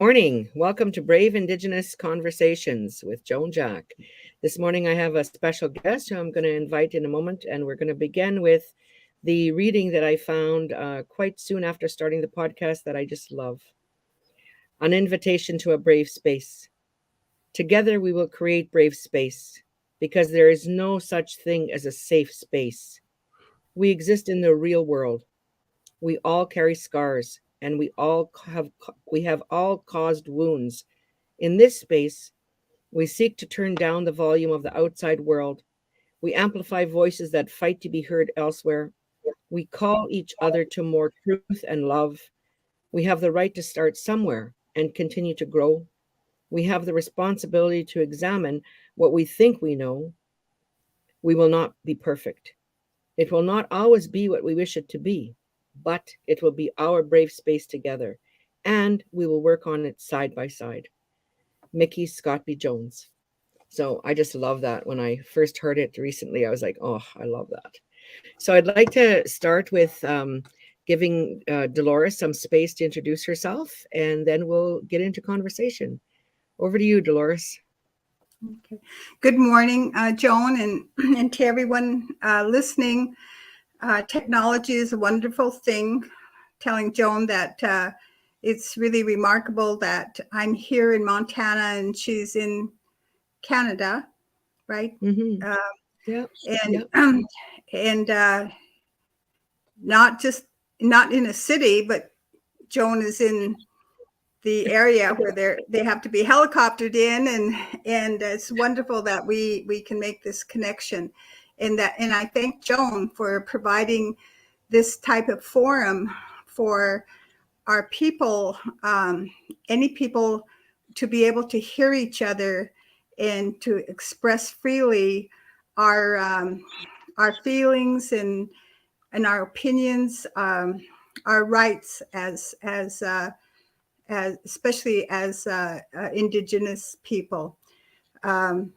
Morning. Welcome to Brave Indigenous Conversations with Joan Jack. This morning I have a special guest who I'm going to invite in a moment, and we're going to begin with the reading that I found quite soon after starting the podcast that I just love. An invitation to a brave space. Together we will create brave space because there is no such thing as a safe space. We exist in the real world. We all carry scars, and we have all caused wounds. In this space, we seek to turn down the volume of the outside world. We amplify voices that fight to be heard elsewhere. We call each other to more truth and love. We have the right to start somewhere and continue to grow. We have the responsibility to examine what we think we know. We will not be perfect. It will not always be what we wish it to be, but it will be our brave space together, and we will work on it side by side. Mickey Scott B. Jones. So I just love that. When I first heard it recently, I was like, oh, I love that. So I'd like to start with giving Dolores some space to introduce herself, and then we'll get into conversation. Over to you, Dolores. Okay. Good morning, Joan, and to everyone listening. Technology is a wonderful thing. Telling Joan that it's really remarkable that I'm here in Montana and she's in Canada, right? Mm-hmm. Yeah. And Yeah. and not in a city, but Joan is in the area where they have to be helicoptered in, and it's wonderful that we can make this connection, and I thank Joan for providing this type of forum for our people, any people, to be able to hear each other and to express freely our feelings and our opinions, our rights as especially as Indigenous people. I'm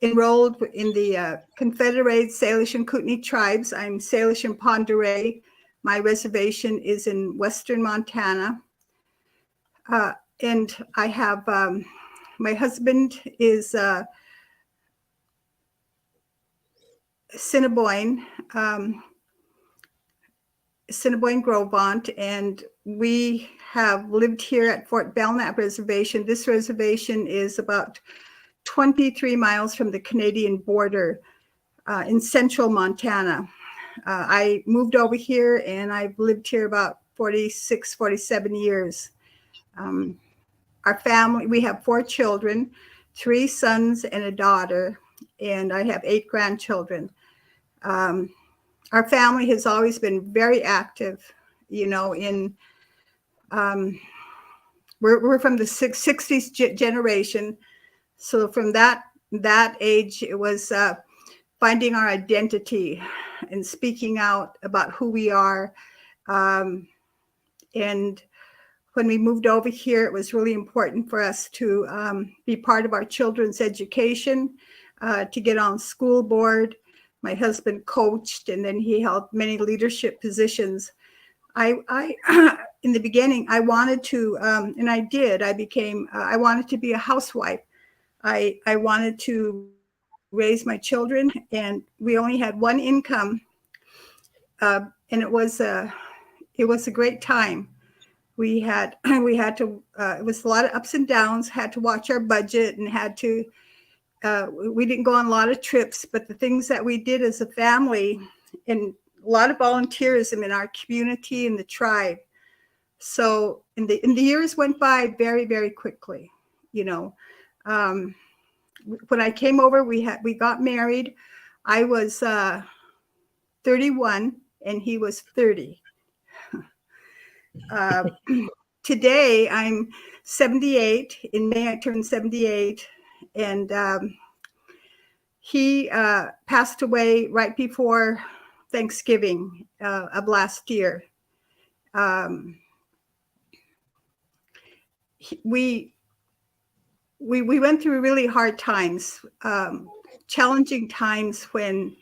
enrolled in the Confederated Salish and Kootenai tribes. I'm Salish and Pend d'Oreille. My reservation is in Western Montana. And I have, my husband is Assiniboine Grovant, and we have lived here at Fort Belknap Reservation. This reservation is about 23 miles from the Canadian border in central Montana. I moved over here and I've lived here about 46, 47 years. Our family, we have 4 children, 3 sons and a daughter, and I have 8 grandchildren. Our family has always been very active, you know, we're from the 60s generation. So from that age, it was finding our identity and speaking out about who we are. And when we moved over here, it was really important for us to be part of our children's education, to get on school board. My husband coached, and then he held many leadership positions. I in the beginning, I wanted to, and I did. I wanted to be a housewife. I wanted to raise my children, and we only had one income, and it was a great time. We had to. It was a lot of ups and downs. Had to watch our budget, and had to. We didn't go on a lot of trips, but the things that we did as a family, and a lot of volunteerism in our community and the tribe. So, and the years went by very, very quickly. You know, when I came over, we got married. I was 31 and he was 30. Today I'm 78. In May I turned 78, and he passed away right before Thanksgiving of last year. We went through really hard times, challenging times when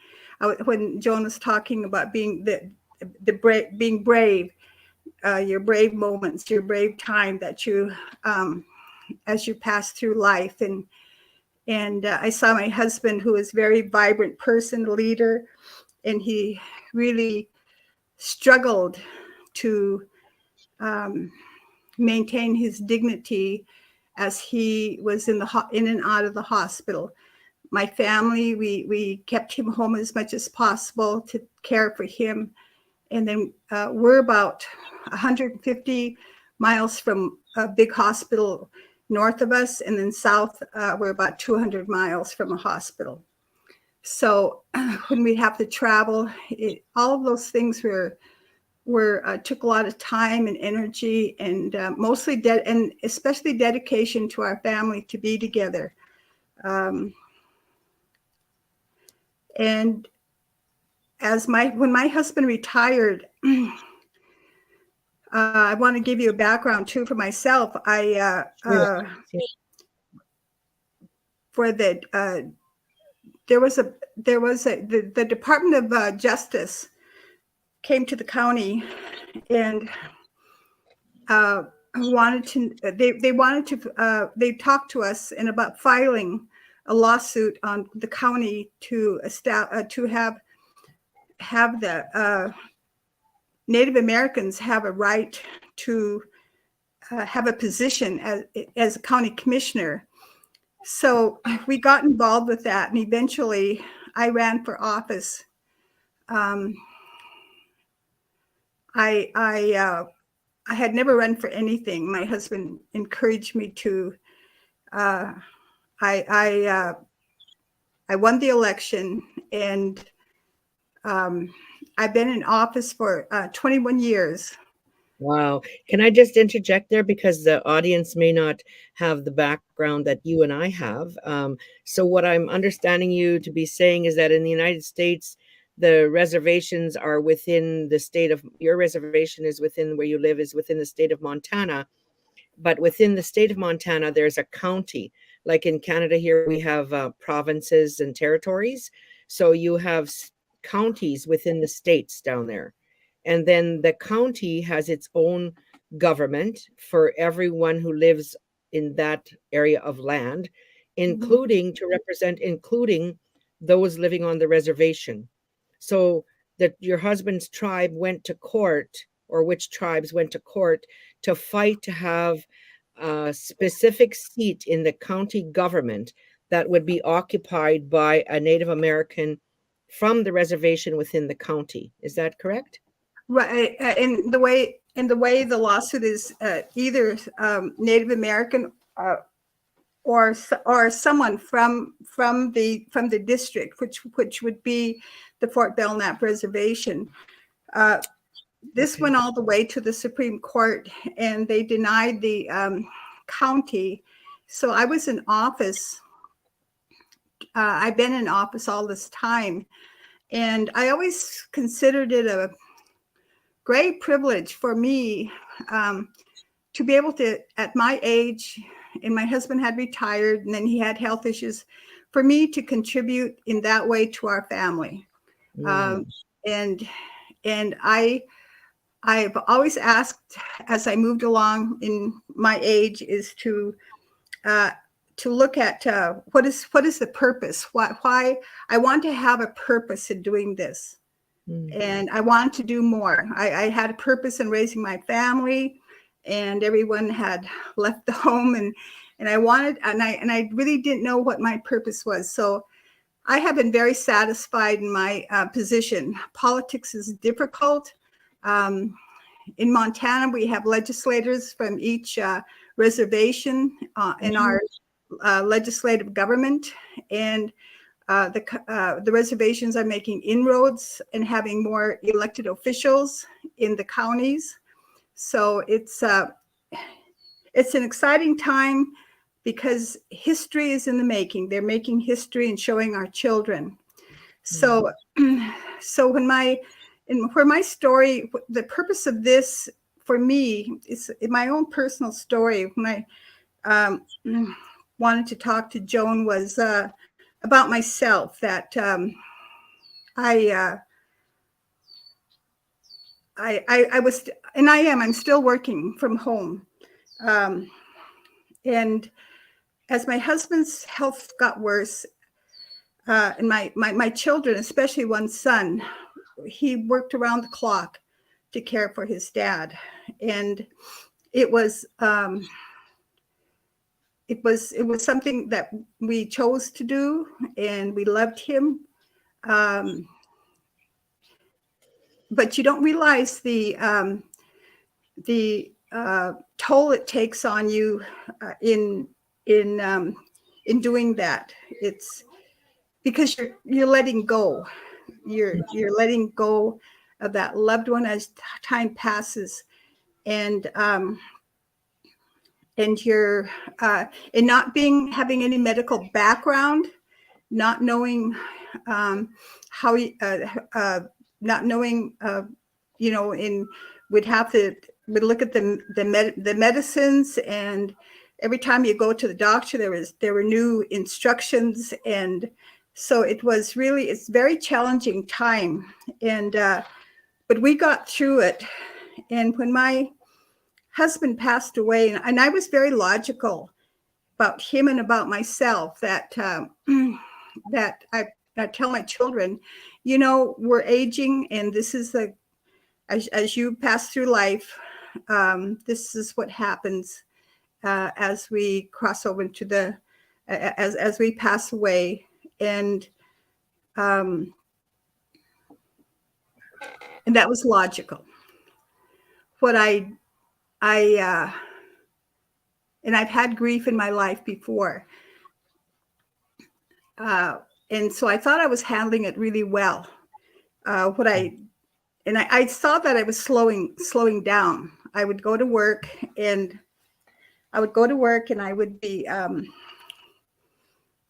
Joan was talking about being being brave. your brave moments, your brave time that you, as you pass through life. And I saw my husband, who is a very vibrant person, leader, and he really struggled to maintain his dignity as he was in and out of the hospital. My family, we kept him home as much as possible to care for him. And then we're about 150 miles from a big hospital north of us, and then south, we're about 200 miles from a hospital. So when we have to travel, all of those things took a lot of time and energy, and mostly and especially dedication to our family to be together. And when my husband retired, I want to give you a background too for myself. The Department of Justice came to the county and they talked to us and about filing a lawsuit on the county to have the Native Americans have a right to have a position as a county commissioner. So we got involved with that, and eventually I ran for office. I had never run for anything. My husband encouraged me to. I won the election, and I've been in office for 21 years. Wow. Can I just interject there, because the audience may not have the background that you and I have. So what I'm understanding you to be saying is that in the United States, the reservations are within the state of, your reservation is within where you live, is within the state of Montana. But within the state of Montana, there's a county. Like in Canada here, we have provinces and territories. So you have counties within the states down there. And then the county has its own government for everyone who lives in that area of land, including to represent, including those living on the reservation. So that your husband's tribe went to court, or which tribes went to court to fight to have a specific seat in the county government that would be occupied by a Native American from the reservation within the county. Is that correct? Right, and the way the lawsuit is either Native American or someone from the district, which would be the Fort Belknap Reservation. This went all the way to the Supreme Court, and they denied the county. So I was in office. I've been in office all this time, and I always considered it a great privilege for me to be able to, at my age, and my husband had retired and then he had health issues, for me to contribute in that way to our family. And I've always asked, as I moved along in my age, is to look at what is the purpose? Why I want to have a purpose in doing this. And I wanted to do more. I had a purpose in raising my family, and everyone had left the home, and I wanted, and I really didn't know what my purpose was. So I have been very satisfied in my position. Politics is difficult. In Montana, we have legislators from each reservation in our legislative government, and the reservations are making inroads and having more elected officials in the counties. So it's an exciting time because history is in the making. They're making history and showing our children. So, for my story, the purpose of this for me is my own personal story. When I wanted to talk to Joan was about myself, that I was and I'm still working from home. And as my husband's health got worse, and my children, especially one son, he worked around the clock to care for his dad. And it was something that we chose to do, and we loved him. But you don't realize the toll it takes on you in doing that. It's because you're letting go. You're letting go of that loved one as time passes, and you're and not having any medical background, not knowing how not knowing we'd look at the medicines, and every time you go to the doctor there were new instructions, and so it's very challenging time, and but we got through it. And when my husband passed away, and I was very logical about him and about myself, that that I tell my children, we're aging, and this is as you pass through life, this is what happens as we cross over into as we pass away. And that was logical. What and I've had grief in my life before. And so I thought I was handling it really well. I saw that I was slowing down. I would go to work, and I would be,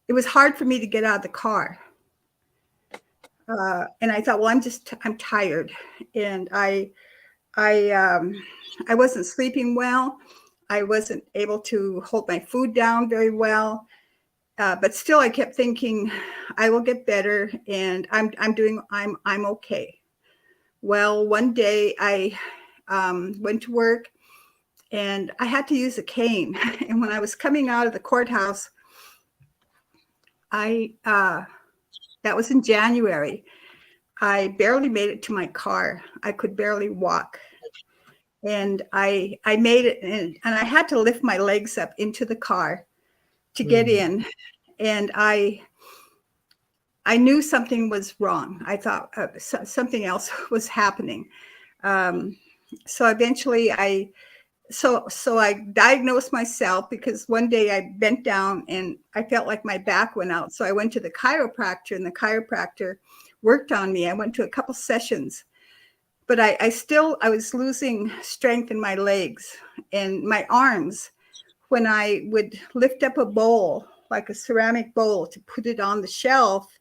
it was hard for me to get out of the car. And I thought, well, I'm tired. And I wasn't sleeping well. I wasn't able to hold my food down very well. But still, I kept thinking, I will get better, and I'm okay. Well, one day I went to work, and I had to use a cane. And when I was coming out of the courthouse, that was in January, I barely made it to my car. I could barely walk. And I made it, and I had to lift my legs up into the car to get in. And I knew something was wrong. I thought something else was happening. So eventually I diagnosed myself, because one day I bent down and I felt like my back went out. So I went to the chiropractor, and the chiropractor worked on me. I went to a couple sessions, but I was losing strength in my legs and my arms. When I would lift up a bowl, like a ceramic bowl, to put it on the shelf,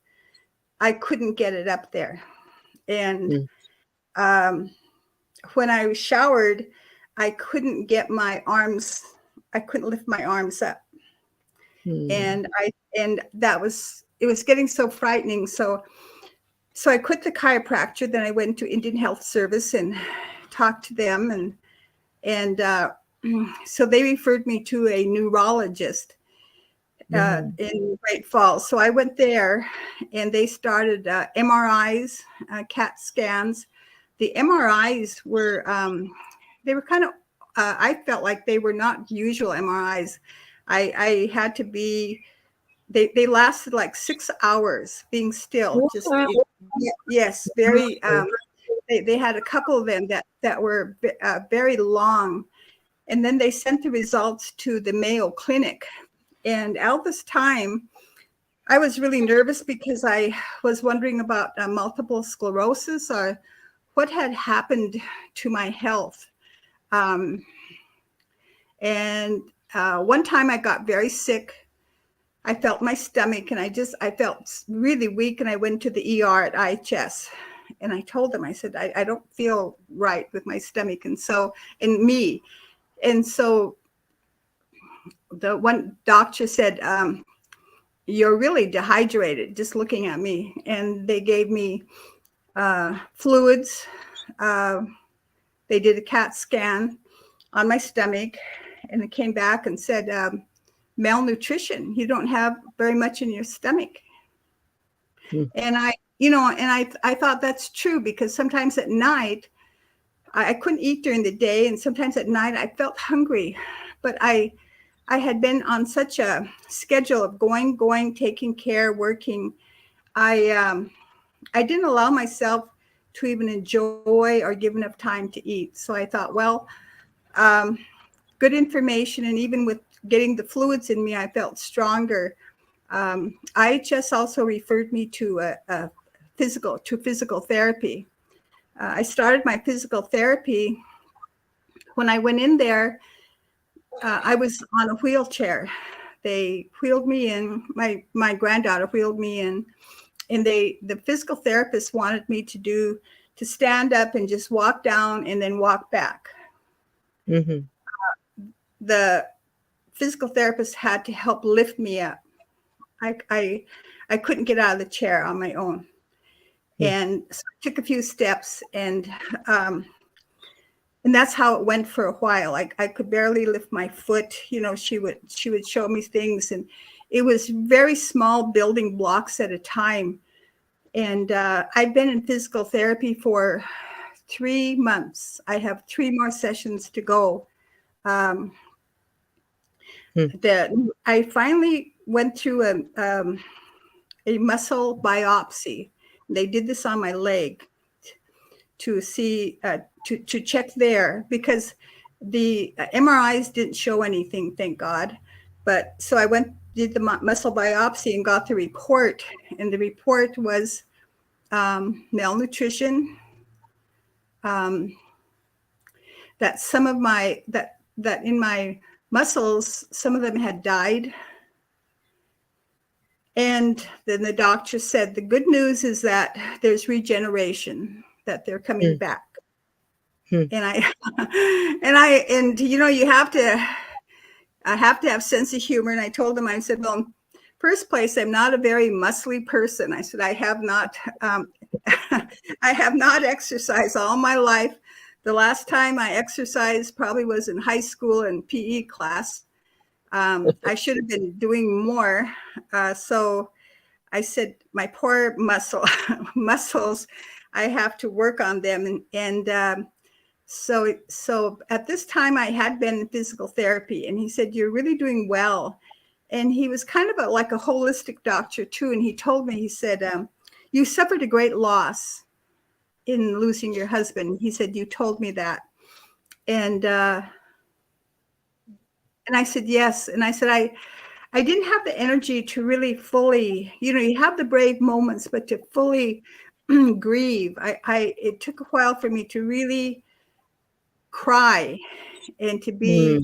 I couldn't get it up there. And when I showered, I couldn't lift my arms up. And it was getting so frightening. So I quit the chiropractor. Then I went to Indian Health Service and talked to them, and so they referred me to a neurologist in Great Falls. So I went there, and they started MRIs, CAT scans. The MRIs were they were kind of I felt like they were not usual MRIs. I had to be. They lasted like 6 hours being still. Just yes, very. They had a couple of them that were very long, and then they sent the results to the Mayo Clinic. And at this time, I was really nervous, because I was wondering about multiple sclerosis, or what had happened to my health. And one time I got very sick. I felt my stomach, and I felt really weak, and I went to the ER at IHS, and I told them, I said, I don't feel right with my stomach, and so the one doctor said, you're really dehydrated, just looking at me. And they gave me fluids, they did a CAT scan on my stomach, and it came back and said, malnutrition. You don't have very much in your stomach. And I thought that's true, because sometimes at night, I couldn't eat during the day, and sometimes at night I felt hungry, but I had been on such a schedule of going, taking care, working. I didn't allow myself to even enjoy or give enough time to eat. So I thought, well, good information, and even with getting the fluids in me, I felt stronger. IHS also referred me to physical therapy. I started my physical therapy. When I went in there, I was on a wheelchair. They wheeled me in. My granddaughter wheeled me in, and the physical therapist wanted me to stand up and just walk down and then walk back. Mm-hmm. The physical therapist had to help lift me up. I couldn't get out of the chair on my own. And so I took a few steps, and that's how it went for a while. I could barely lift my foot. She would show me things, and it was very small building blocks at a time. And I've been in physical therapy for 3 months. I have 3 more sessions to go. I finally went through a muscle biopsy. They did this on my leg to see, to check there, because the MRIs didn't show anything, thank God. But so I did the muscle biopsy and got the report, and the report was malnutrition, that some of that in my muscles, some of them had died. And then the doctor said, the good news is that there's regeneration, that they're coming back. And I have to have sense of humor. And I told him, I said, well, in first place, I'm not a very muscly person. I said, I have not exercised all my life. The last time I exercised probably was in high school in PE class. I should have been doing more. So I said, my poor muscles, I have to work on them. So at this time I had been in physical therapy, and he said, you're really doing well. And he was kind of like a holistic doctor too. And he told me, he said, you suffered a great loss in losing your husband. He said, you told me that. And I said, yes. And I said, I didn't have the energy to really fully, you have the brave moments, but to fully grieve. It took a while for me to really cry and to be,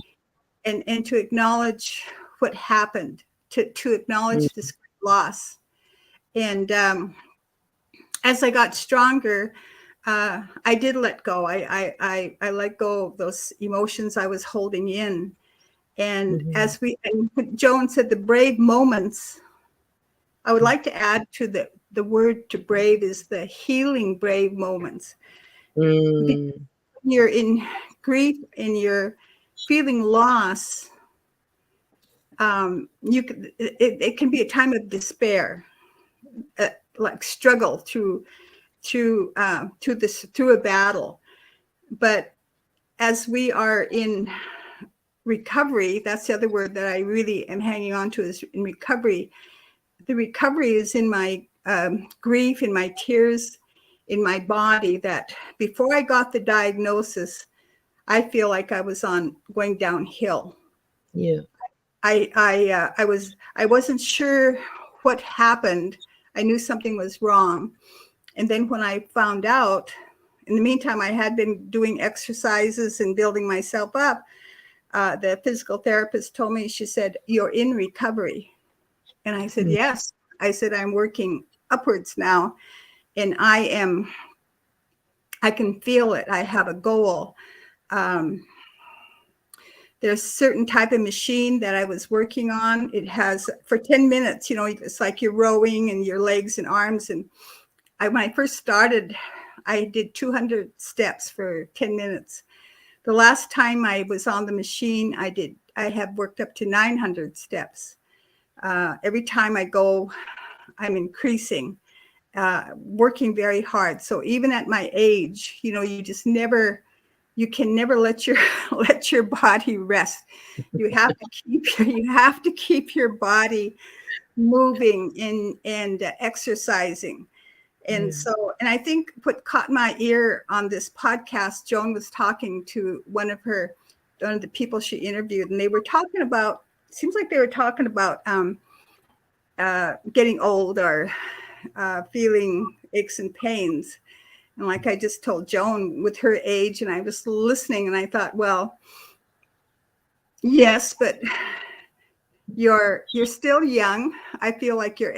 and to acknowledge what happened, to acknowledge this loss. And as I got stronger, I did let go. I let go of those emotions I was holding in. And and Joan said, the brave moments, I would like to add to the word to brave is the healing brave moments. When you're in grief and you're feeling loss, it can be a time of despair, like struggle through a battle. But as we are in recovery, that's the other word that I really am hanging on to, is in recovery. The recovery is in my grief, in my tears, in my body, that before I got the diagnosis, I feel like I was going downhill. Yeah. I wasn't sure what happened. I knew something was wrong. And then when I found out, in the meantime, I had been doing exercises and building myself up. The physical therapist told me, she said, you're in recovery. And I said, yes. I said, I'm working upwards now, and I can feel it. I have a goal. There's a certain type of machine that I was working on. It has, for 10 minutes, it's like you're rowing and your legs and arms. And when I first started, I did 200 steps for 10 minutes. The last time I was on the machine, I have worked up to 900 steps. Every time I go, I'm increasing, working very hard. So even at my age, you know, you can never let your body rest. You have to keep your body moving and exercising. And so, and I think what caught my ear on this podcast, Joan was talking to one of the people she interviewed, and they were talking about, seems like they were talking about getting old or feeling aches and pains. And like I just told Joan, with her age, and I was listening and I thought, well, yes, but you're still young. I feel like you're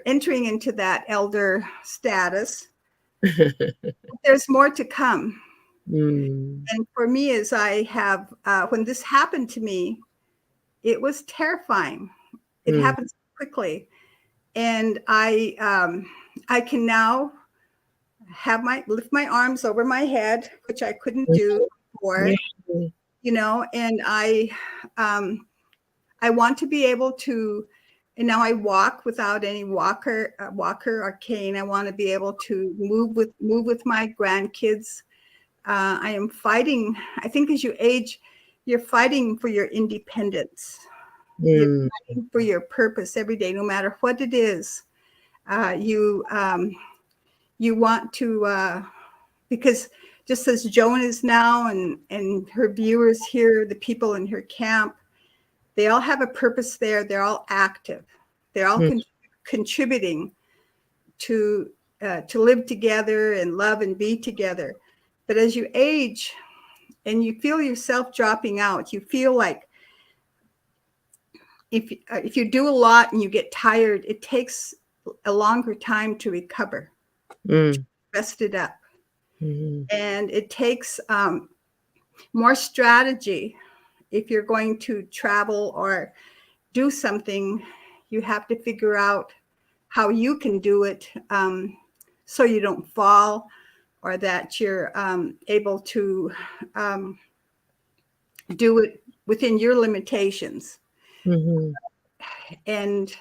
entering into that elder status. There's more to come. And for me, as I have, when this happened to me, it was terrifying. It happens quickly. And I can now lift my arms over my head, which I couldn't do before, you know, and I want to be able to, and now I walk without any walker or cane. I want to be able to move with my grandkids. I am fighting. I think as you age, you're fighting for your independence. You're fighting for your purpose every day, no matter what it is. You want to, because just as Joan is now and her viewers here, the people in her camp, they all have a purpose there. They're all active. They're all contributing to live together and love and be together. But as you age and you feel yourself dropping out, you feel like if you do a lot and you get tired, it takes a longer time to recover, to rest it up. And it takes more strategy. If you're going to travel or do something, you have to figure out how you can do it so you don't fall, or that you're able to do it within your limitations. And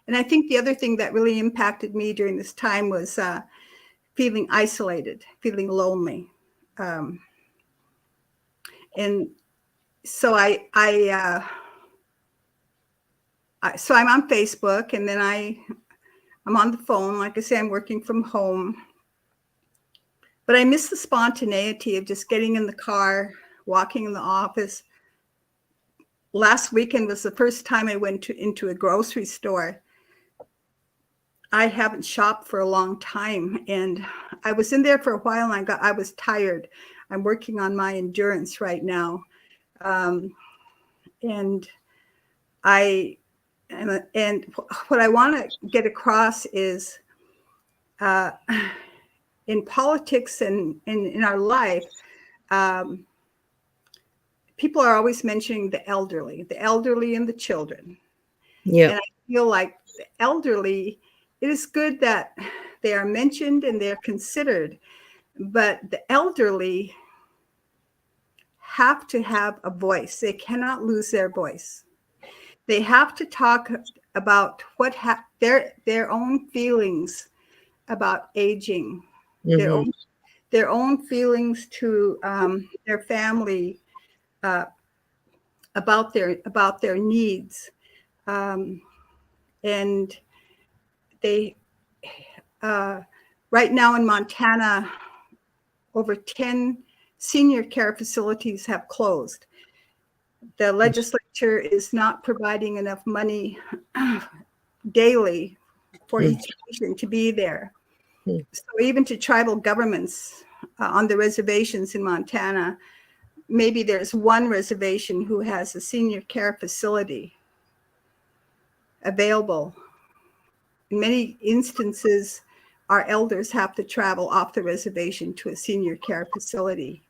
I think the other thing that really impacted me during this time was feeling isolated, feeling lonely. And so so I'm on Facebook, and then I'm on the phone. Like I say, I'm working from home. But I miss the spontaneity of just getting in the car, walking in the office. Last weekend was the first time I went into a grocery store. I haven't shopped for a long time, and I was in there for a while, and I was tired. I'm working on my endurance right now, and what I want to get across is, in politics and in our life, people are always mentioning the elderly and the children. And I feel like the elderly, it is good that they are mentioned and they're considered, but the elderly have to have a voice. They cannot lose their voice. They have to talk about what their own feelings about aging, their own feelings to their family, about their needs, and they right now in Montana, over 10 senior care facilities have closed. The legislature is not providing enough money daily for each patient to be there. So even to tribal governments on the reservations in Montana, maybe there's one reservation who has a senior care facility available. In many instances, our elders have to travel off the reservation to a senior care facility.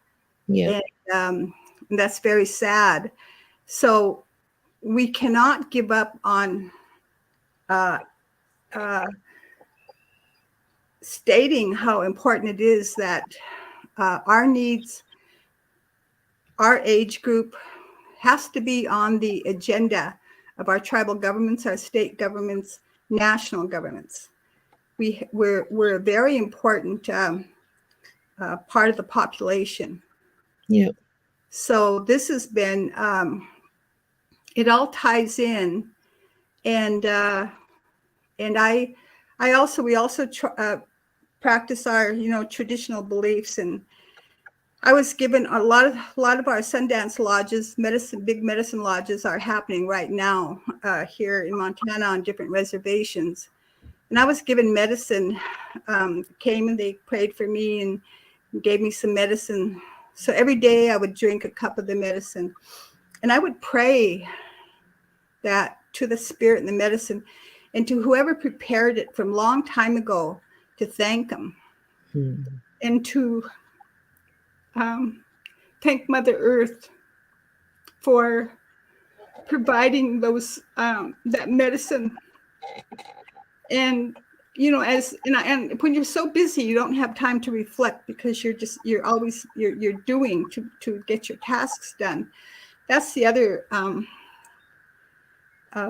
And that's very sad. So we cannot give up on uh, uh, stating how important it is that our needs, our age group has to be on the agenda of our tribal governments, our state governments, national governments. We're a very important part of the population. Yeah. So this has been, it all ties in, and we also practice our traditional beliefs. And I was given a lot of our Sundance lodges, big medicine lodges are happening right now here in Montana on different reservations. And I was given medicine, came and they prayed for me and gave me some medicine. So every day I would drink a cup of the medicine, and I would pray that to the spirit and the medicine and to whoever prepared it from long time ago, to thank them and to thank Mother Earth for providing those that medicine. And and when you're so busy, you don't have time to reflect, because you're always doing to get your tasks done. That's the other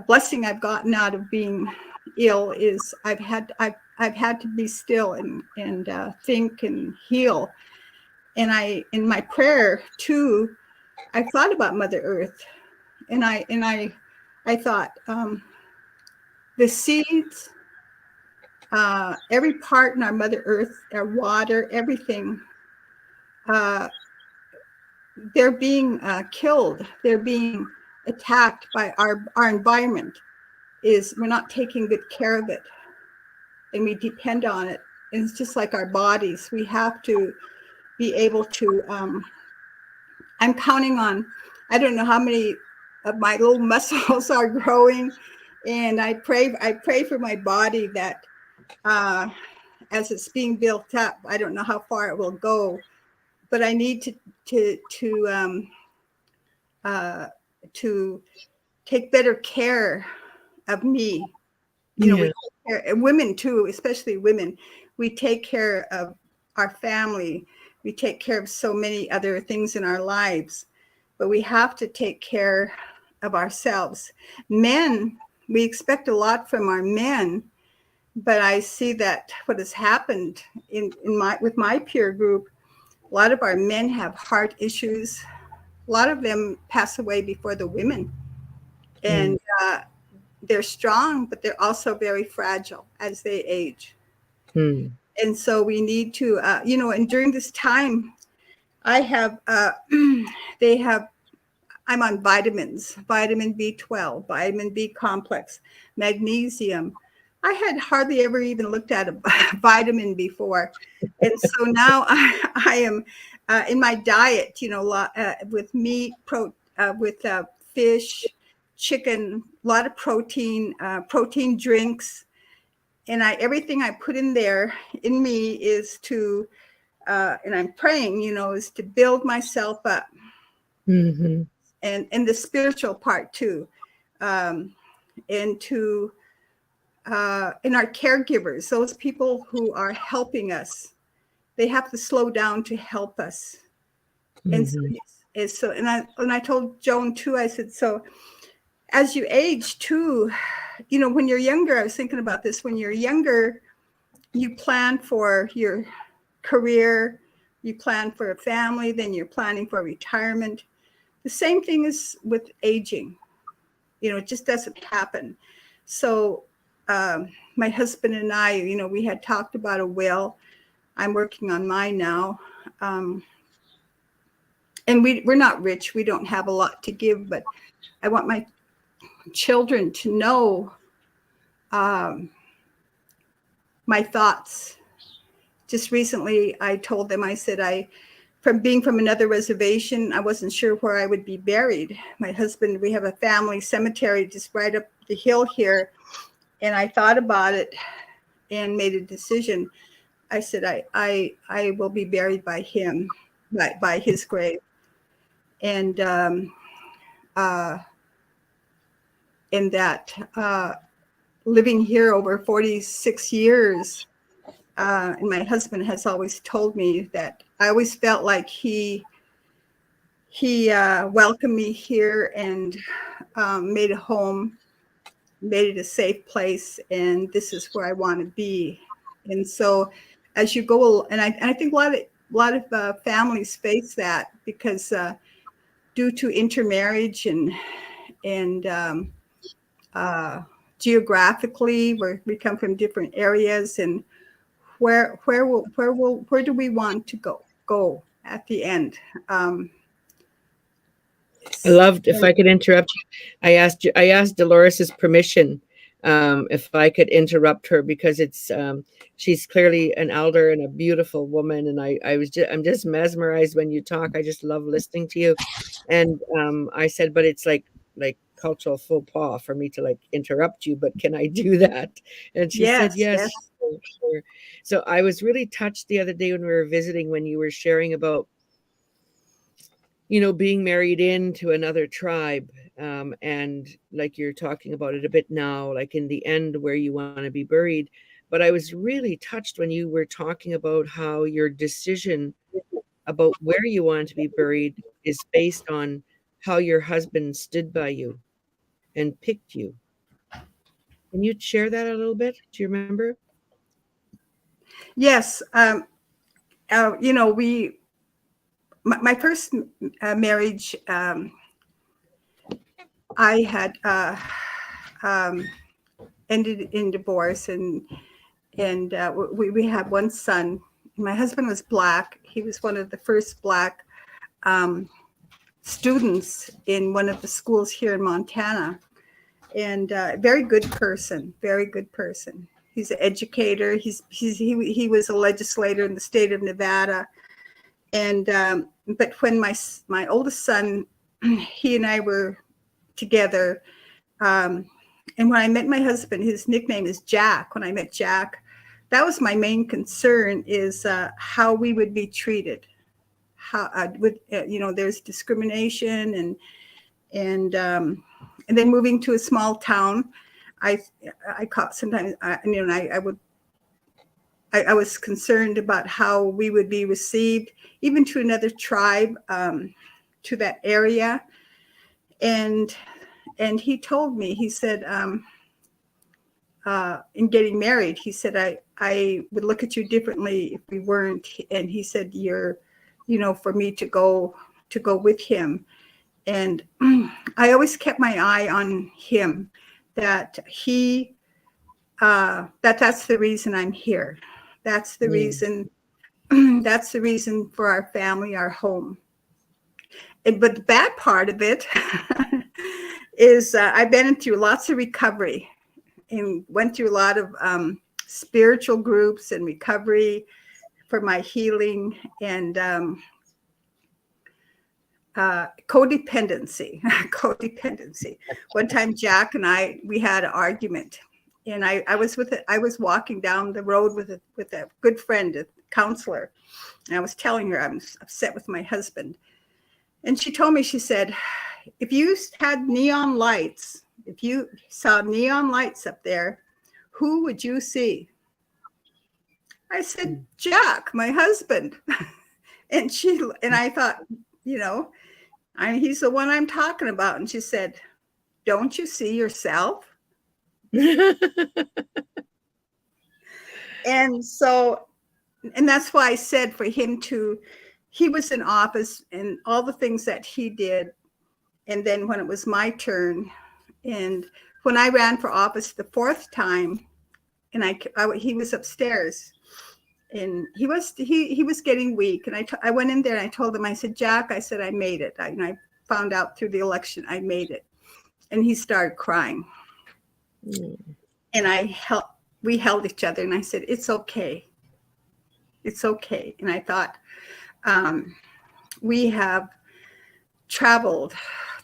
blessing I've gotten out of being ill, is I've had to be still and think and heal. And in my prayer too, I thought about Mother Earth, and I thought, the seeds, every part in our Mother Earth, our water, everything, they're being killed. They're being attacked by our environment. We're not taking good care of it, and we depend on it. And it's just like our bodies. We have to be able to, I'm counting on, I don't know how many of my little muscles are growing. And I pray for my body that as it's being built up, I don't know how far it will go, but I need to take better care of me. We take care, and women too, especially women. We take care of our family. We take care of so many other things in our lives, but we have to take care of ourselves. Men, we expect a lot from our men, but I see that what has happened with my peer group, a lot of our men have heart issues. A lot of them pass away before the women, and they're strong, but they're also very fragile as they age. And so we need to, and during this time, I have, I'm on vitamins, vitamin B12, vitamin B complex, magnesium. I had hardly ever even looked at a vitamin before. And so now I am in my diet, with meat, with fish, chicken, a lot of protein, protein drinks. And everything I put in there in me is to, and I'm praying, is to build myself up. And the spiritual part too, and to and our caregivers, those people who are helping us, they have to slow down to help us. And so I told Joan too, I said, so as you age too, when you're younger, I was thinking about this, when you're younger, you plan for your career, you plan for a family, then you're planning for retirement. The same thing is with aging. It just doesn't happen. So my husband and I, we had talked about a will. I'm working on mine now. And we're not rich. We don't have a lot to give, but I want my children to know my thoughts. Just recently, I told them, I said, from being from another reservation, I wasn't sure where I would be buried. My husband, we have a family cemetery just right up the hill here. And I thought about it and made a decision. I said, I will be buried by him, by his grave. And in that, living here over 46 years, and my husband has always told me that I always felt like he welcomed me here and made a home, made it a safe place, and this is where I want to be. And so, as you go, and I think a lot of families face that because due to intermarriage and geographically, we come from different areas, and where do we want to go at the end? I loved, if I could interrupt you, I asked Dolores's permission if I could interrupt her because she's clearly an elder and a beautiful woman, and I'm just mesmerized when you talk. I just love listening to you, and I said, but it's like cultural faux pas for me to like interrupt you, but can I do that? And she said Yes, yes. yes, Sure. So I was really touched the other day when we were visiting when you were sharing about being married into another tribe. And like you're talking about it a bit now, like in the end where you want to be buried. But I was really touched when you were talking about how your decision about where you want to be buried is based on how your husband stood by you and picked you. Can you share that a little bit? Do you remember? yes. My first marriage, I had ended in divorce, and we had one son. My husband was Black. He was one of the first Black students in one of the schools here in Montana, and very good person, very good person. He's an educator. He was a legislator in the state of Nevada, and but when my oldest son, he and I were together, and when I met my husband, his nickname is Jack. When I met Jack, that was my main concern, is how we would be treated. How there's discrimination, and then moving to a small town, I caught sometimes, I was concerned about how we would be received, even to another tribe, to that area, and he told me, he said, in getting married, he said, I would look at you differently if we weren't. And he said, you're, for me to go with him. And I always kept my eye on him, that that's the reason I'm here. That's the reason, that's the reason for our family, our home. But the bad part of it is I've been through lots of recovery and went through a lot of spiritual groups and recovery for my healing, and codependency. One time, Jack and we had an argument, and I was walking down the road with a good friend, a counselor, and I was telling her I'm upset with my husband. And she told me, she said, if you had neon lights, if you saw neon lights up there, who would you see? I said, Jack, my husband. And I thought, he's the one I'm talking about. And she said, don't you see yourself? And so, and that's why I said for him he was in office and all the things that he did. And then when it was my turn, and when I ran for office the fourth time, and he was upstairs, and he was getting weak. And I went in there and I told him, I said, Jack, I said, I made it. I found out through the election, I made it. And he started crying. And we held each other, and I said, it's okay. It's okay. And I thought, we have traveled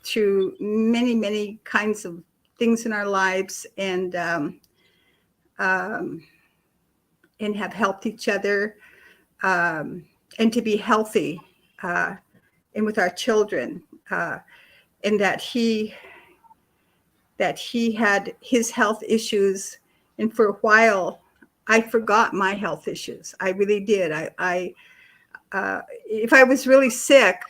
through many, many kinds of things in our lives, and have helped each other, and to be healthy, and with our children, and that he that he had his health issues. And for a while, I forgot my health issues. I really did. If I was really sick,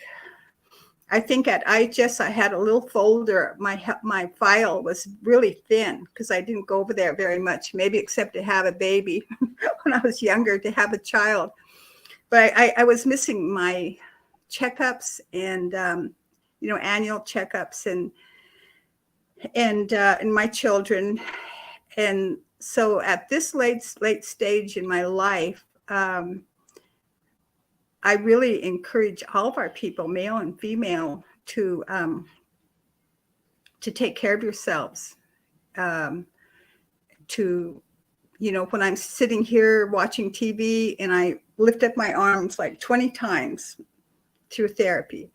I think at IHS I had a little folder. My file was really thin because I didn't go over there very much, maybe except to have a baby when I was younger, to have a child. But I was missing my checkups and annual checkups and my children. And so at this late stage in my life, I really encourage all of our people, male and female, to take care of yourselves. When I'm sitting here watching TV and I lift up my arms like 20 times through therapy,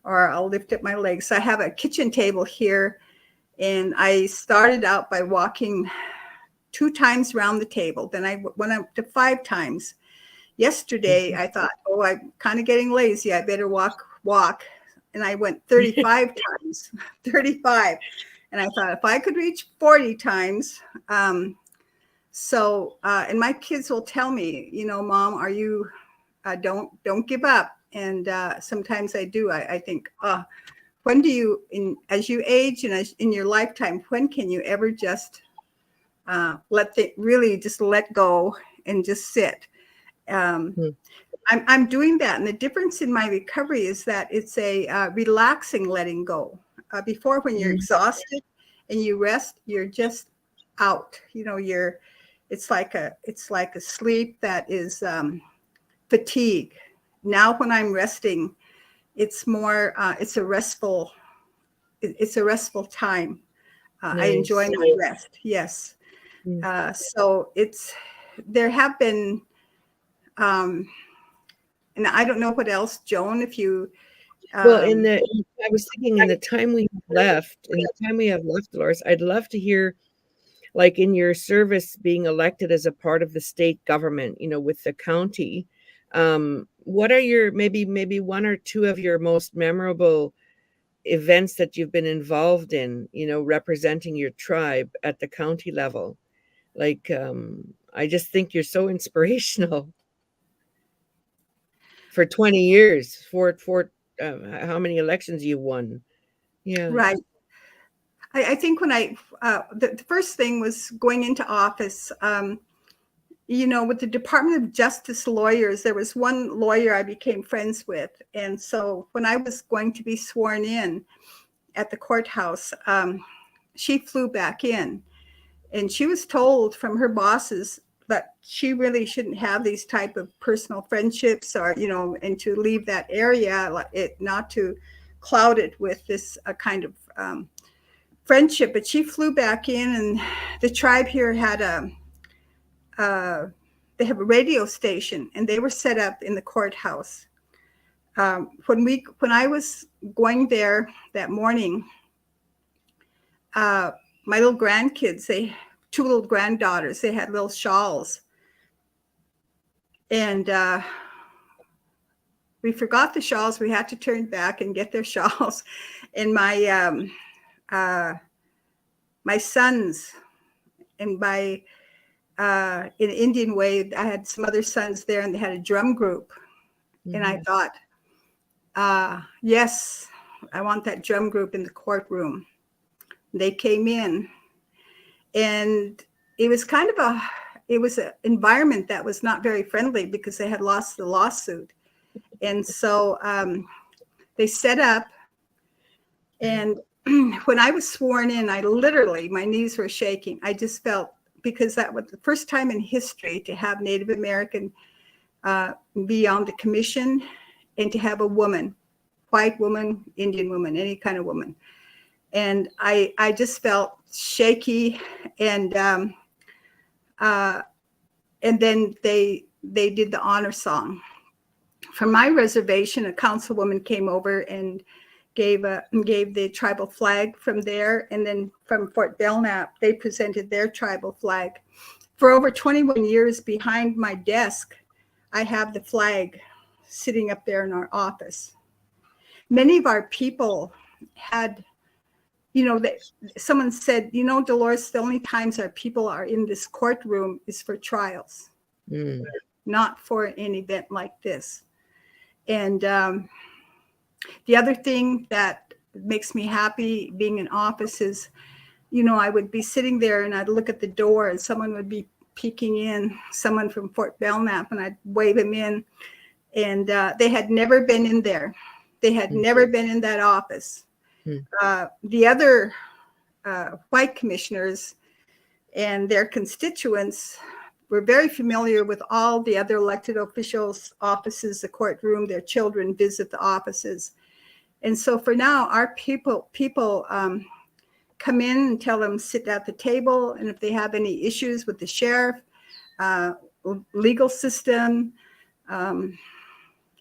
or I'll lift up my legs. I have a kitchen table here, and I started out by walking 2 times around the table. Then I went up to 5 times. Yesterday, I thought, I'm kind of getting lazy. I better walk. And I went 35 times, 35. And I thought if I could reach 40 times. And my kids will tell me, Mom, are you, don't give up. And sometimes I do. I think, when do you, as you age and in your lifetime, when can you ever just let go and just sit? I'm doing that. And the difference in my recovery is that it's a relaxing letting go. Before, when you're exhausted and you rest, you're just out. It's like a sleep that is fatigue. Now, when I'm resting, it's more, it's a restful time. Nice. I enjoy my rest. Yes. So there have been, and I don't know what else, Joan, if you. Well, I was thinking in the time we have left, Dolores, I'd love to hear, like, in your service, being elected as a part of the state government, with the county. What are your maybe 1 or 2 of your most memorable events that you've been involved in, representing your tribe at the county level? Like, I just think you're so inspirational. For 20 years, for how many elections you won. Yeah. Right. I think when the first thing was going into office, with the Department of Justice lawyers, there was one lawyer I became friends with. And so when I was going to be sworn in at the courthouse, she flew back in, and she was told from her bosses that she really shouldn't have these type of personal friendships, or, and to leave that area, not to cloud it with this kind of friendship. But she flew back in, and the tribe here had they have a radio station, and they were set up in the courthouse. When I was going there that morning, my little grandkids, 2 little granddaughters, they had little shawls, and we forgot the shawls. We had to turn back and get their shawls. And my sons, and in Indian way, I had some other sons there, and they had a drum group. Mm-hmm. And I thought, yes, I want that drum group in the courtroom. They came in, and it was kind of an environment that was not very friendly because they had lost the lawsuit. And so they set up, and when I was sworn in, I literally, my knees were shaking. I just felt, because that was the first time in history to have Native American be on the commission, and to have a woman, white woman, Indian woman, any kind of woman. And I just felt shaky, and then they did the honor song. From my reservation, a councilwoman came over and gave the tribal flag from there, and then from Fort Belknap, they presented their tribal flag. For over 21 years, behind my desk, I have the flag sitting up there in our office. Many of our people had someone said, Dolores, the only times our people are in this courtroom is for trials, not for an event like this. And the other thing that makes me happy being in office is, I would be sitting there and I'd look at the door and someone would be peeking in, someone from Fort Belknap, and I'd wave them in. And they had never been in there. They had never been in that office. The other white commissioners and their constituents were very familiar with all the other elected officials' offices, the courtroom. Their children visit the offices. And so for now, our people come in and tell them sit at the table. And if they have any issues with the sheriff, legal system, and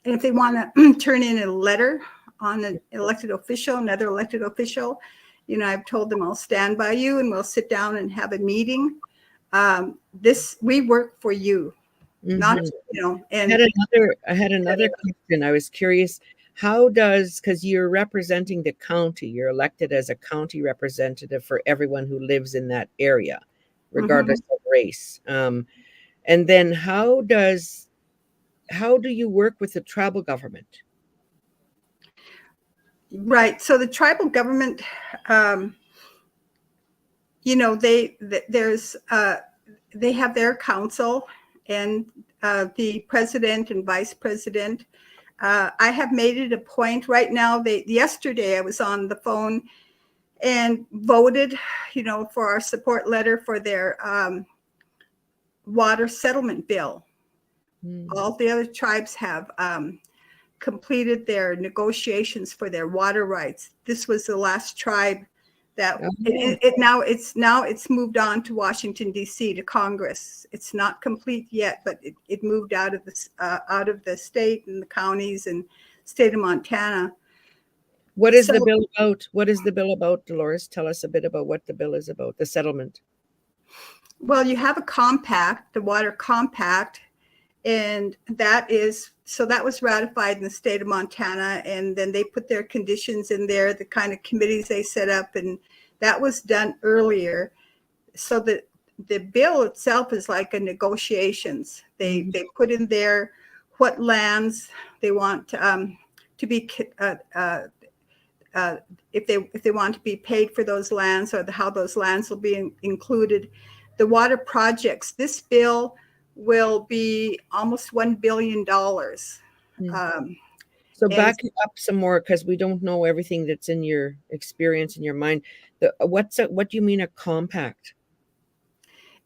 if they want to turn in a letter on an elected official, another elected official, I've told them I'll stand by you and we'll sit down and have a meeting. We work for you, not, and I had another question. I was curious, because you're representing the county, you're elected as a county representative for everyone who lives in that area, regardless of race. And then how do you work with the tribal government? Right. So the tribal government, they have their council and the president and vice president. I have made it a point right now. Yesterday I was on the phone and voted, for our support letter for their water settlement bill. All the other tribes have completed their negotiations for their water rights. This was the last tribe that it's moved on to Washington, D.C. to Congress. It's not complete yet, but it moved out of the state and the counties and state of Montana. What is the bill about? What is the bill about, Dolores? Tell us a bit about what the bill is about, the settlement. Well, you have a compact, the water compact, and that was ratified in the state of Montana, and then they put their conditions in there, the kind of committees they set up, and that was done earlier. So the bill itself is like a negotiations. They put in there what lands they want to be if they want to be paid for those lands, or how those lands will be included. The water projects. This bill will be almost $1 billion. So back it up some more, because we don't know everything that's in your experience, in your mind. What do you mean a compact?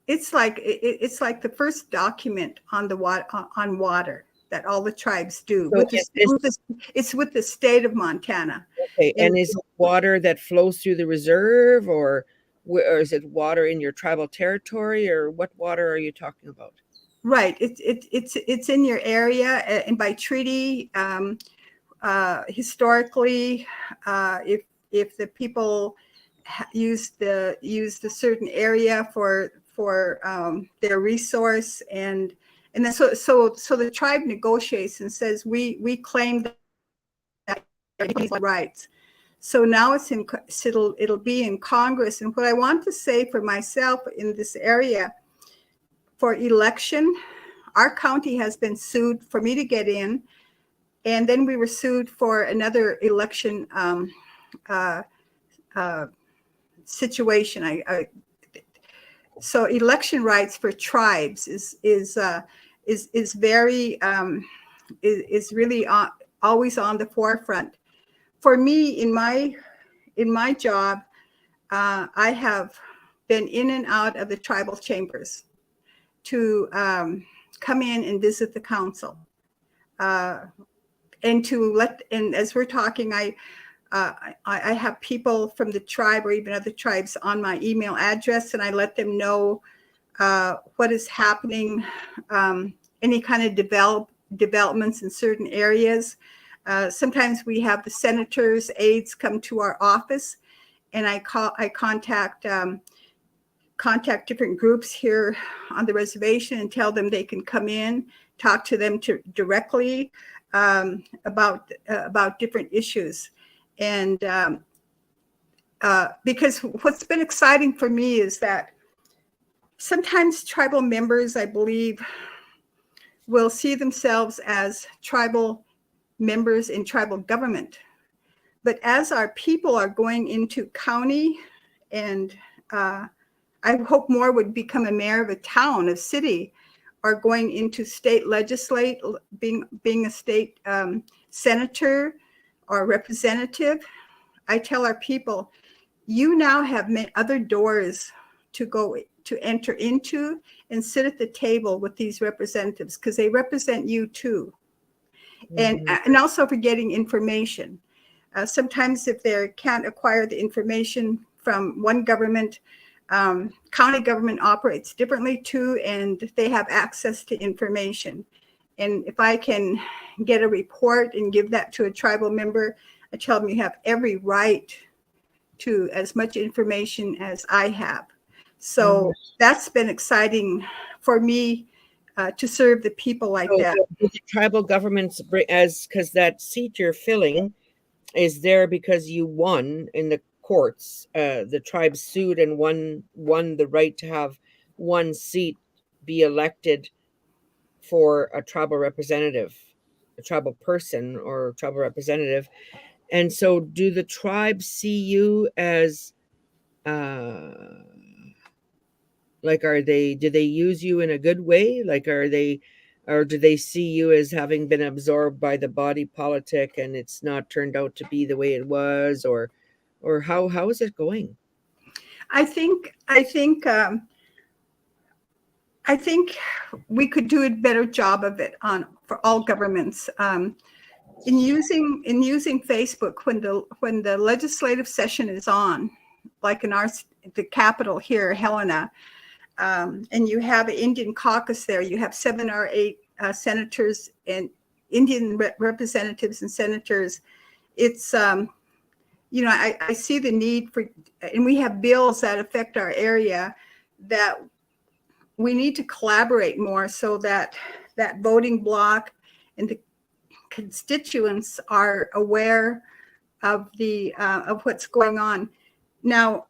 It's like the first document on water that all the tribes do. So it's with the state of Montana. Okay, and is it water that flows through the reserve, or is it water in your tribal territory, or what water are you talking about? Right, it's in your area, and by treaty, historically, if the people use the certain area for their resource, and then so the tribe negotiates and says we claim that rights. So now it'll be in Congress. And what I want to say for myself in this area, for election, our county has been sued for me to get in, and then we were sued for another election situation. So election rights for tribes is very is really always on the forefront. For me, in my job, I have been in and out of the tribal chambers to come in and visit the council, and as we're talking, I have people from the tribe or even other tribes on my email address, and I let them know what is happening, any kind of developments in certain areas. Sometimes we have the senators' aides come to our office, and I contact different groups here on the reservation and tell them they can come in, talk to them directly about different issues. And because what's been exciting for me is that sometimes tribal members, I believe, will see themselves as tribal members in tribal government. But as our people are going into county, and I hope more would become a mayor of a town, a city, or going into state legislate, being a state senator or representative, I tell our people, you now have other doors to enter into and sit at the table with these representatives, because they represent you too. And also for getting information. Sometimes if they can't acquire the information from one government, county government operates differently too, and they have access to information. And if I can get a report and give that to a tribal member, I tell them you have every right to as much information as I have. So that's been exciting for me to serve the people like that. The tribal governments, because that seat you're filling is there because you won in the courts. The tribe sued and won the right to have one seat be elected for a tribal representative, a tribal person or tribal representative. And so do the tribes see you as like, do they use you in a good way? Like, or do they see you as having been absorbed by the body politic and it's not turned out to be the way it was, or how is it going? I think we could do a better job of it for all governments. In using Facebook when the legislative session is on, like in the capital here, Helena, and you have an Indian caucus there. You have 7 or 8 senators and Indian representatives and senators. It's I see the need for, and we have bills that affect our area that we need to collaborate more so that voting bloc and the constituents are aware of what's going on. Now,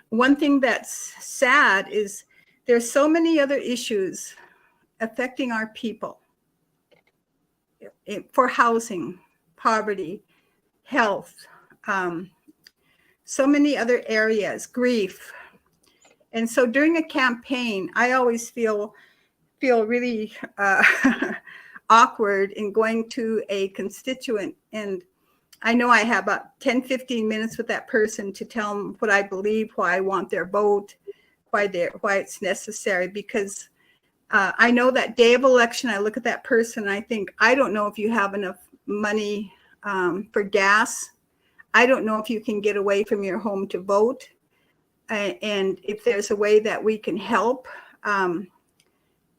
one thing that's sad is there's so many other issues affecting our people for housing, poverty, health, so many other areas, grief. And so during a campaign, I always feel really awkward in going to a constituent, and I know I have about 10-15 minutes with that person to tell them what I believe, why I want their vote, why it's necessary, because I know that day of election, I look at that person and I think, I don't know if you have enough money for gas. I don't know if you can get away from your home to vote. And if there's a way that we can help,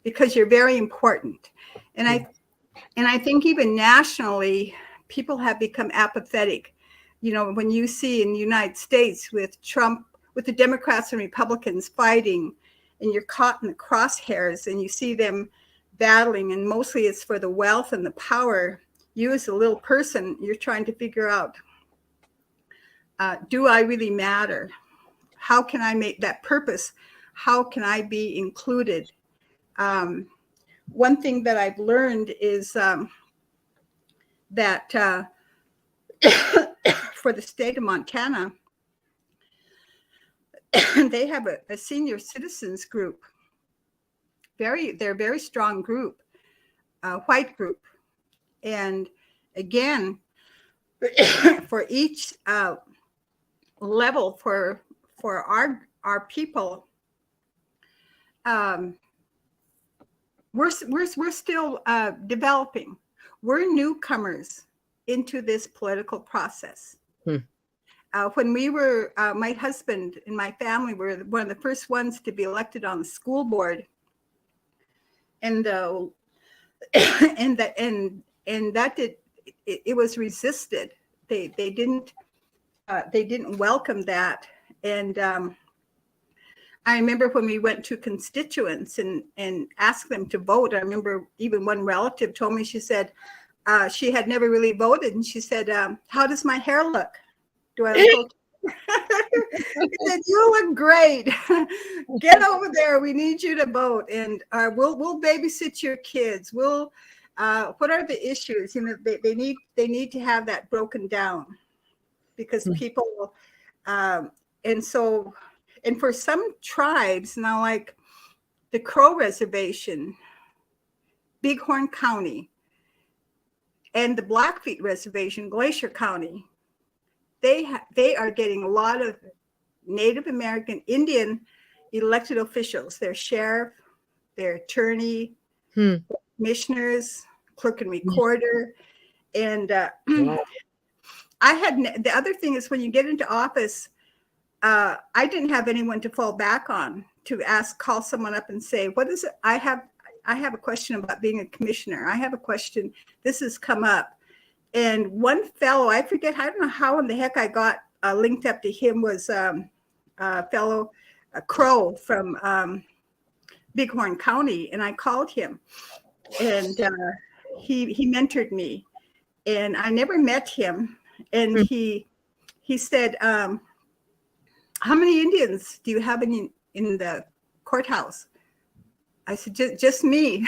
because you're very important. And I think even nationally, people have become apathetic. When you see in the United States with Trump, with the Democrats and Republicans fighting, and you're caught in the crosshairs and you see them battling, and mostly it's for the wealth and the power. You as a little person, you're trying to figure out, do I really matter? How can I make that purpose? How can I be included? One thing that I've learned is that for the state of Montana, they have a senior citizens group. They're a very strong group, white group. And again, for each level for our people, we're still developing. We're newcomers into this political process. When we were, my husband and my family were one of the first ones to be elected on the school board, and it was resisted. They didn't welcome that. And I remember when we went to constituents and asked them to vote. I remember even one relative told me, she said she had never really voted, and she said, "How does my hair look? Do I look okay?" He said, "You look great. Get over there. We need you to vote, and we'll babysit your kids. We'll what are the issues? You know, they need to have that broken down because people and so and for some tribes now, like the Crow Reservation, Bighorn County, and the Blackfeet Reservation, Glacier County, they are getting a lot of Native American Indian elected officials, their sheriff, their attorney, commissioners, clerk and recorder. And Wow. the other thing is when you get into office, I didn't have anyone to fall back on to call someone up and say, what is it? I have a question about being a commissioner. I have a question. This has come up. And one fellow, I don't know how in the heck I got linked up to him, was a fellow, a Crow from Bighorn County. And I called him, and he mentored me. And I never met him. And he said, how many Indians do you have in the courthouse? I said, just me.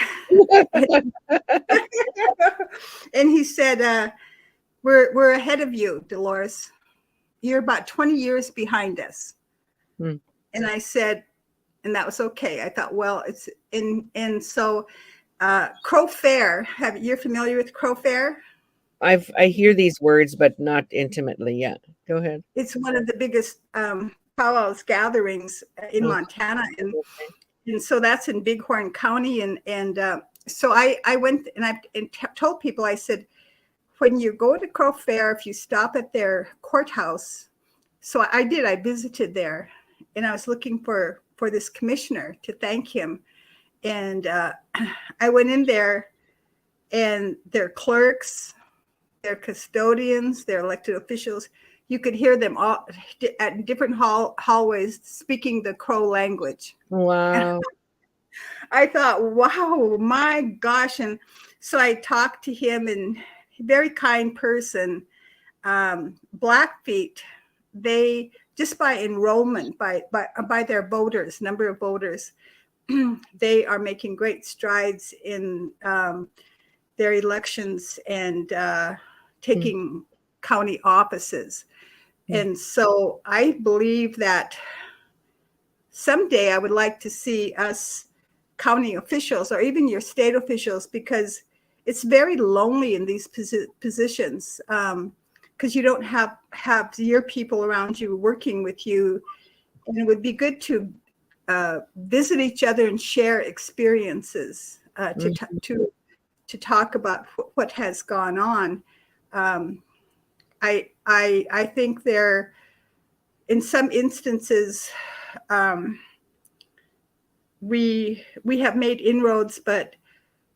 And he said, we're ahead of you, Dolores. You're about 20 years behind us. And I said, and that was okay. I thought, well, it's and so Crow Fair. You're familiar with Crow Fair? I hear these words, but not intimately. Yeah, go ahead. It's one of the biggest powwows gatherings in Montana, and so that's in Bighorn County, and so I went and I told people, I said, when you go to Crow Fair, if you stop at their courthouse, so I did. I visited there, and I was looking for this commissioner to thank him, and I went in there, and their clerks, their custodians, their elected officials, you could hear them all at different hallways speaking the Crow language. Wow. I thought, wow, my gosh. And so I talked to him, and very kind person. Blackfeet, they just by enrollment, by their voters, number of voters, they are making great strides in their elections and taking county offices. And so I believe that someday I would like to see us county officials, or even your state officials, because it's very lonely in these positions, because you don't have your people around you working with you. And it would be good to visit each other and share experiences, to talk about what has gone on. I think there, in some instances, we have made inroads, but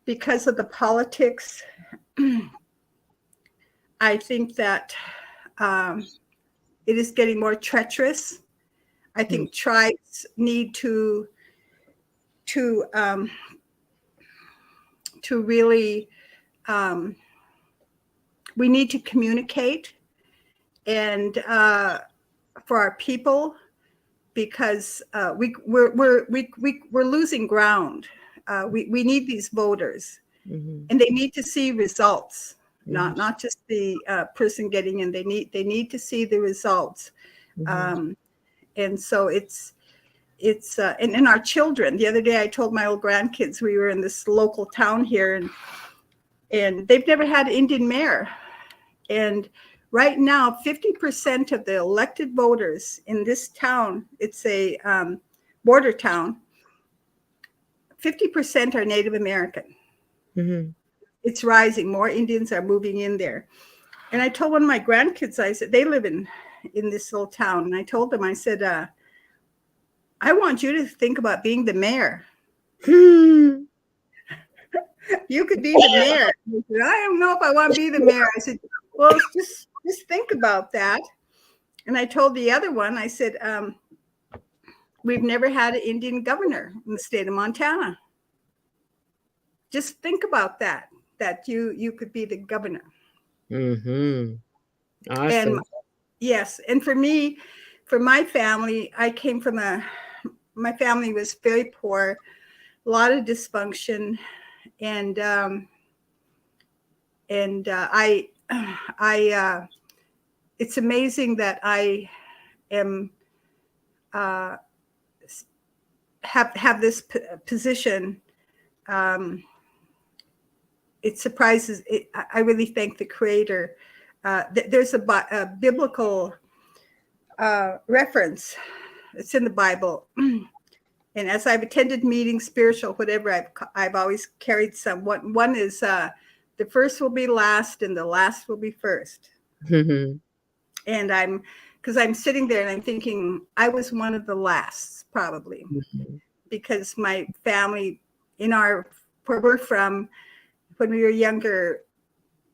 because of the politics, I think that it is getting more treacherous. I think tribes need to really, we need to communicate, and for our people, because we're losing ground. We need these voters, and they need to see results, not just the person getting in. They need to see the results, and so it's and our children. The other day, I told my old grandkids, we were in this local town here, and they've never had an Indian mayor, and right now, 50% of the elected voters in this town, it's a border town, 50% are Native American. It's rising. More Indians are moving in there. And I told one of my grandkids, I said, they live in this little town. And I told them, I said, I want you to think about being the mayor. You could be the mayor. I said, I don't know if I want to be the mayor. I said, well, just think about that. And I told the other one, I said, we've never had an Indian governor in the state of Montana. Just think about that you could be the governor. Awesome. And Yes. And for me, for my family, I came from my family was very poor, a lot of dysfunction. And, I, it's amazing that I am, have this position. It surprises. I really thank the Creator. There's a biblical reference. It's in the Bible. And as I've attended meetings, spiritual, whatever, I've always carried some. One is the first will be last, and the last will be first. Mm-hmm. And because I'm sitting there and I'm thinking I was one of the lasts, probably, because my family, where we're from, when we were younger,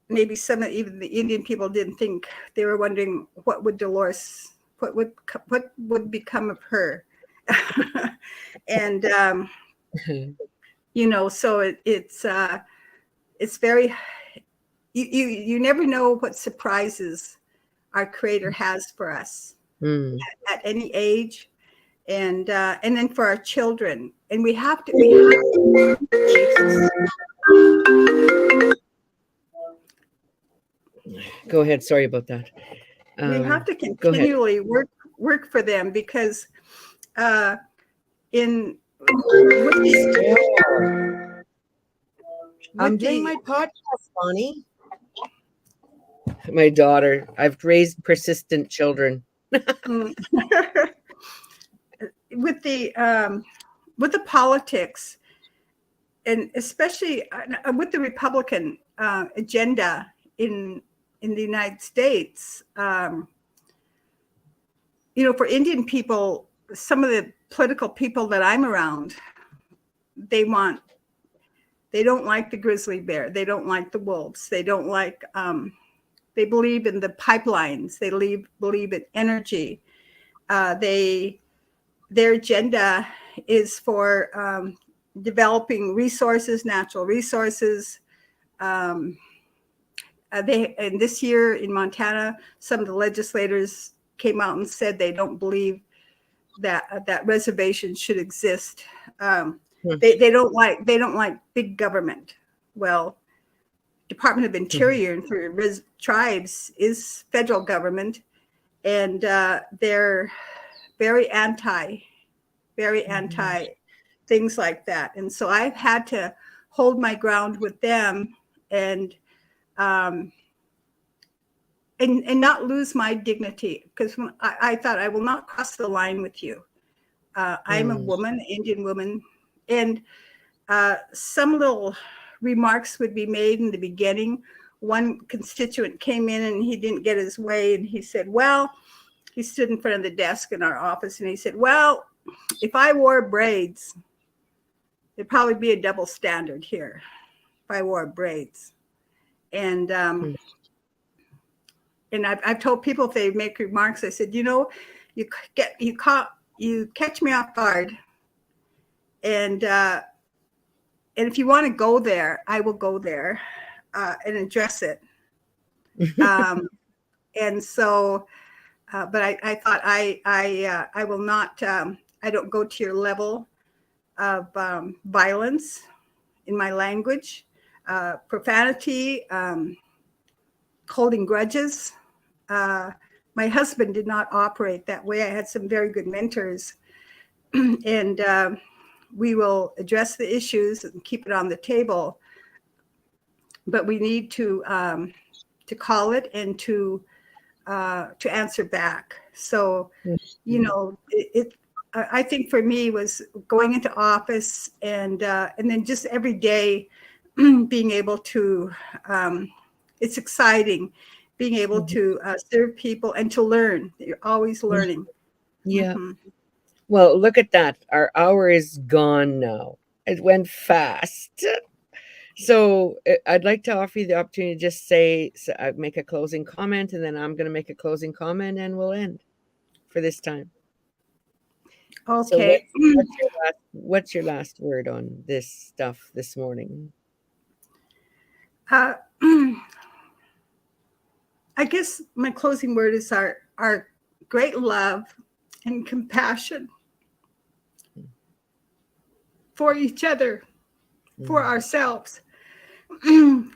maybe even the Indian people didn't think. They were wondering what would become of her. And so it's very, you never know what surprises our Creator has for us at any age, and then for our children. And we have to Go ahead. Sorry about that. We have to continually work for them, because I'm doing my podcast, Bonnie. My daughter. I've raised persistent children. With the politics, and especially with the Republican agenda in the United States, for Indian people, some of the political people that I'm around, they don't like the grizzly bear. They don't like the wolves. They don't like, they believe in the pipelines. They believe in energy. Their agenda is for developing resources, natural resources. And this year in Montana, some of the legislators came out and said they don't believe that reservations should exist. They don't like big government. Well, Department of Interior and for tribes is federal government, and they're very anti things like that. And so I've had to hold my ground with them, and not lose my dignity, because I thought I will not cross the line with you. I'm a woman, Indian woman, and some little remarks would be made in the beginning. One constituent came in and he didn't get his way, and he said, well, he stood in front of the desk in our office and he said, well, if I wore braids, there'd probably be a double standard here if I wore braids. And I've told people, if they make remarks, I said, you catch me off guard, and if you want to go there, I will go there and address it. And so, but I thought I will not. I don't go to your level of violence in my language, profanity, holding grudges. My husband did not operate that way. I had some very good mentors, and we will address the issues and keep it on the table. But we need to call it and to answer back. So, I think for me was going into office, and then just every day being able to. It's exciting being able to serve people and to learn. You're always learning. Yeah. Well, look at that. Our hour is gone now. It went fast. So I'd like to offer you the opportunity to just make a closing comment, and then I'm going to make a closing comment, and we'll end for this time. Okay. So what's your last word on this stuff this morning? I guess my closing word is our our great love and compassion for each other, for ourselves.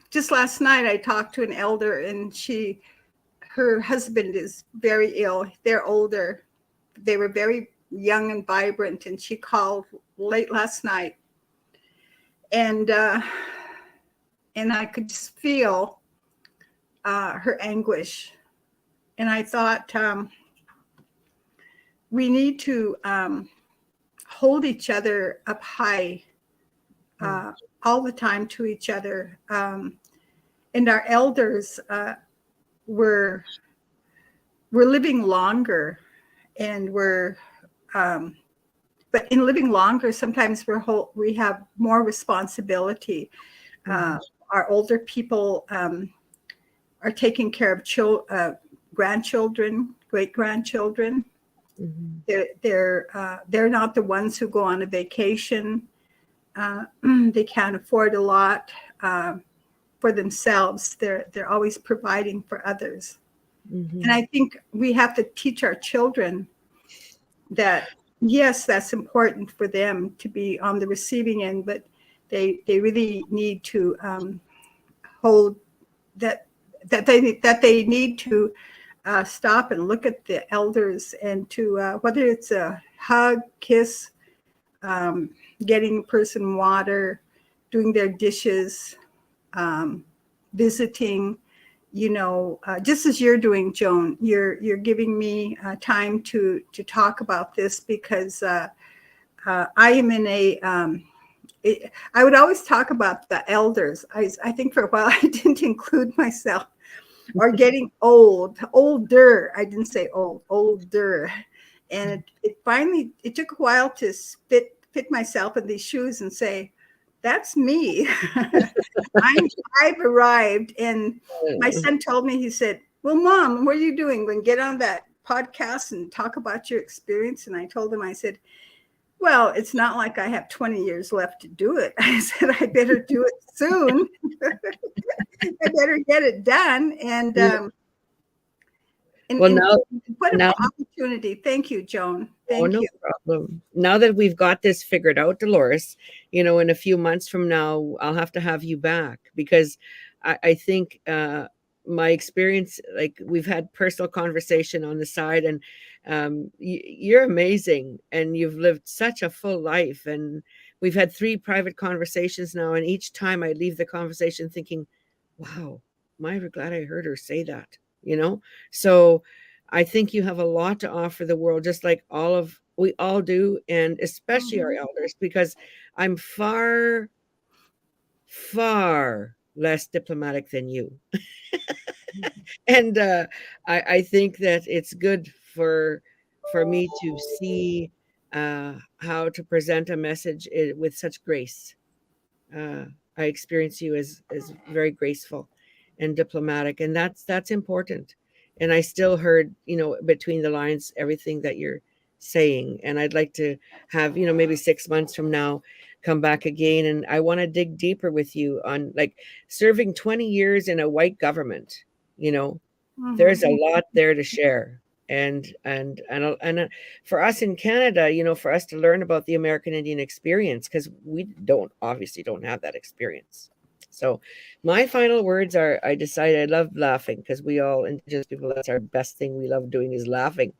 Just last night, I talked to an elder, and her husband is very ill. They're older. They were very young and vibrant, and she called late last night, and I could just feel her anguish. And I thought, we need to hold each other up high all the time to each other. And our elders were living longer, and but in living longer, sometimes we have more responsibility. Our older people are taking care of grandchildren, great-grandchildren. They're not the ones who go on a vacation. They can't afford a lot for themselves. They're always providing for others. And I think we have to teach our children that, yes, that's important for them to be on the receiving end, but they really need to hold that they need to stop and look at the elders, and to whether it's a hug, kiss, getting a person water, doing their dishes, visiting, just as you're doing, Joan. You're giving me time to talk about this, because I am in I would always talk about the elders. I think for a while I didn't include myself, or getting older. I didn't say old, older. And it finally took a while to fit myself in these shoes and say, that's me. I've arrived. And my son told me, he said, well, Mom, what are you doing? When get on that podcast and talk about your experience? And I told him, I said, well, it's not like I have 20 years left to do it. I said, I better do it soon. I better get it done. And what an opportunity. Thank you, Joan. Thank you. No problem. Now that we've got this figured out, Dolores, in a few months from now, I'll have to have you back, because I think my experience, like, we've had personal conversation on the side, and you're amazing, and you've lived such a full life, and we've had 3 private conversations now, and each time I leave the conversation thinking, wow, am I ever glad I heard her say that, So I think you have a lot to offer the world, just like we all do, and especially our elders, because I'm far, far less diplomatic than you. And I think that it's good for me to see how to present a message with such grace. I experience you as very graceful and diplomatic, and that's important. And I still heard, between the lines, everything that you're saying. And I'd like to have, maybe 6 months from now, come back again. And I want to dig deeper with you on, like, serving 20 years in a white government. There's a lot there to share. And for us in Canada, for us to learn about the American Indian experience, because we obviously don't have that experience. So my final words are, I decided I love laughing, because we all Indigenous people, that's our best thing we love doing, is laughing.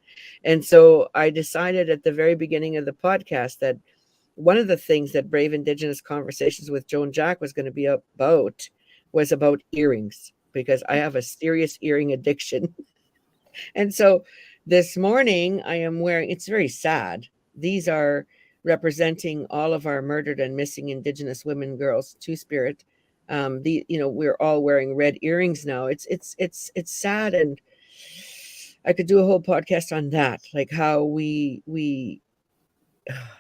And so I decided at the very beginning of the podcast that one of the things that Brave Indigenous Conversations with Joan Jack was going to be about was about earrings, because I have a serious earring addiction. And so this morning I am wearing, it's very sad. These are representing all of our murdered and missing Indigenous women, girls, Two-Spirit. We're all wearing red earrings now. It's sad. And I could do a whole podcast on that, like how we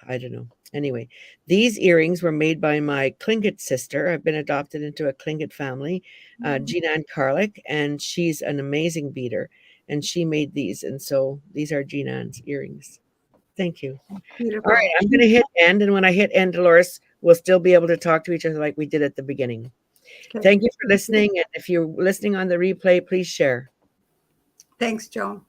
I don't know. Anyway, these earrings were made by my Tlingit sister. I've been adopted into a Tlingit family, Jean-Ann Carlick, and she's an amazing beater. And she made these. And so these are Jean-Ann's earrings. Thank you. Beautiful. All right, I'm going to hit end. And when I hit end, Dolores, we'll still be able to talk to each other like we did at the beginning. Okay. Thank you for listening. And if you're listening on the replay, please share. Thanks, Joan.